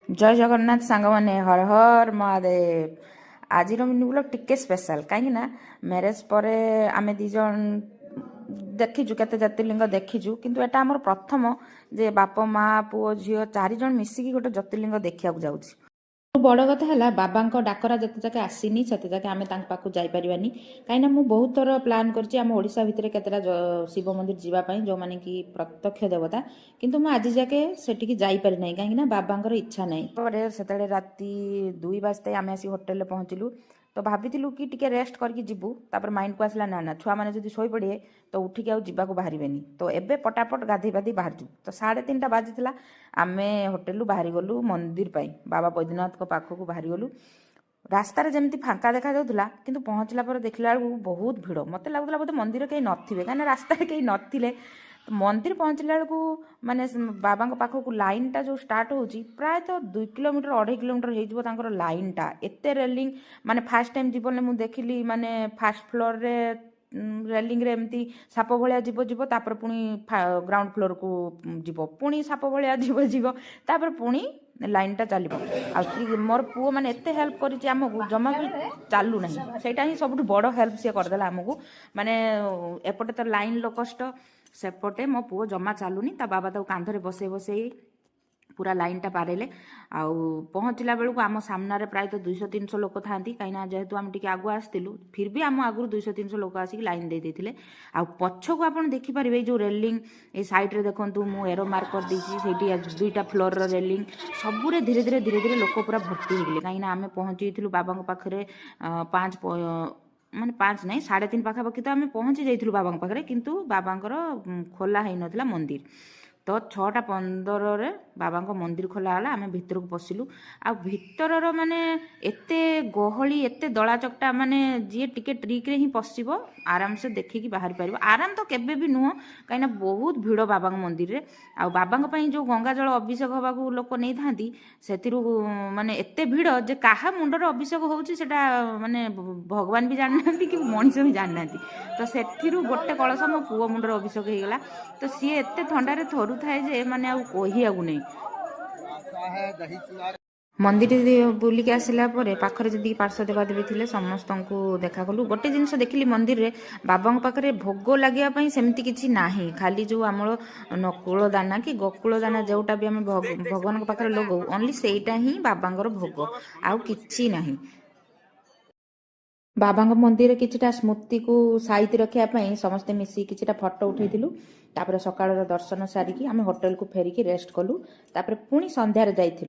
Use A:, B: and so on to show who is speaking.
A: जय जगन्नाथ सांग मैंने हर हर महादेव। आज मिनी ब्लॉग टिके स्पेशल कहीं मैरेज पर आम दीज देखीचु केते ज्योतिर्लिंग देखीचु किंतु एटा हमर प्रथम जे बाप माँ पुओ झील 4 जन मिसिकी गोटे ज्योतिर्लिंग देखा जाऊँ। बड़ कथा है बाबा डाकरा जिते जाके आसीनी से जाके आम पाखु जापरानी कहीं मुझे बहुत थर प्लां करशा भितर केतटा शिव मंदिर जावाई जो मैंने कि प्रत्यक्ष देवता किंतु मुझे आज जाके सेठी जापारी ना कहीं बाबा इच्छा ना से राति 2 बजते आम आसी होटेल पहुँचलु तो भाविलु कि टिके रेस्ट करके जीवु तापर माइंड को आसला ना ना छुआ मैंने जो शोई पड़े तो उठिक आवाक बाहर तो एबे पटापट गाधे पाधे बाहर तो 3:30 बाजी आम होटेल बाहरी गलु मंदिर बाबा बैद्यनाथ पाखक बाहरी गलु रास्तार जमी फांका देखा जाऊला किंतु पहुँचला पर देखला बहुत भिड़ मत लगुला बोधे मंदिर कहीं नथिबे कहीं रास्ता कहीं नथिले तो मंदिर पहुँचला माने बाबा पाखक लाइन टा जो स्टार्ट होची प्राय तो 2 किलोमीटर 2.5 किलोमीटर हो लाइन टा एते रेलिंग माने फास्ट टाइम जीवन में मुझे देखिली माने फास्ट फ्लोर रे रेलिंग रे एमती साप भाया जीव जीव तापर पुणी ग्राउंड फ्लोर को जीव पुणी साप भाया जीव जीव तापर पुणी लाइन टा चलो मोर पुओ मैंने एत हेल्प करमको जमा भी चालू ना सेटा ही सब बड़ हेल्प सी करदेला आमको माने एपटे तो लाइन लो कष्ट सेपटे मो पुओ जमा चलुनी ता बाबा तो कांधरे बसे बसे पूरा लाइन टा पारेले आउ पहुँचला बेलू आम सामने प्राय 200-300 लोक था कहीं जेहेतु आम टे आगु आसलु फिर भी आम आगु 200-300 लोक आसिक लाइन दे देते आ पछक आप देखिपारे जो रेलिंग ए साइड्रे देखूँ मु एरो मार्क कर देती 2टा फ्लोर रेलिंग सबूरे धीरे धीरे धीरे धीरे लोक पूरा भर्ती हो गले कहीं आम पहुँची बाबा पाखे 5 माने 5 नहीं 3.5 पाखापाखि तो आम पहुँची जाइलु बाबा पाखे किंतु बाबांकर खोला है नथिला मंदिर तो 6:15 बाबा मंदिर खोलाला आम भितर को पशिलु आ भितर माने एते गहली एते दला चकटा माने जी टिके ट्रिक रे ही पशिबो आराम से देखिकी बाहर पारिबो आराम तो केबे भी नुह कहीं बहुत भिड़ बाबा मंदिर रे आ बाबा जो गंगा जल अभिषेक होगा लोक नहीं थांती सेतिरु माने एते भिड़ जे काहा मुंडर अभिषेक होउची सेटा माने भगवान भी जानना कि मनीष भी जानना तो सेतिरु गोटे कलश मो पुओ मुंडर अभिषेक हो गला तो सी एते ठंडारे थरु थाए जे माने आ कहियागु नहीं मंदिर बुलिक आसला पाखरे जी पार्श्व देवादेवी थे समस्त को देखा कलु गोटे जिनस देखिली मंदिर रे बाबा पाखे भोग लगे सेमती किसी ना खाली जो आम नकुल दाना कि गोकुल दाना जोटा भी आम भगवान पाखे लगो ओनली सेटा ही बाबांगर भोग आउ किछि नाही बाबा मंदिर किछिटा स्मृति को साइति रखापी समस्ते मिसी किछिटा फोटो उठेलु तापर सकाळ दर्शन सारिकी आम होटेल को फेरिकी रेस्ट कलु तापर पुणी संध्यारे जाइथिलु।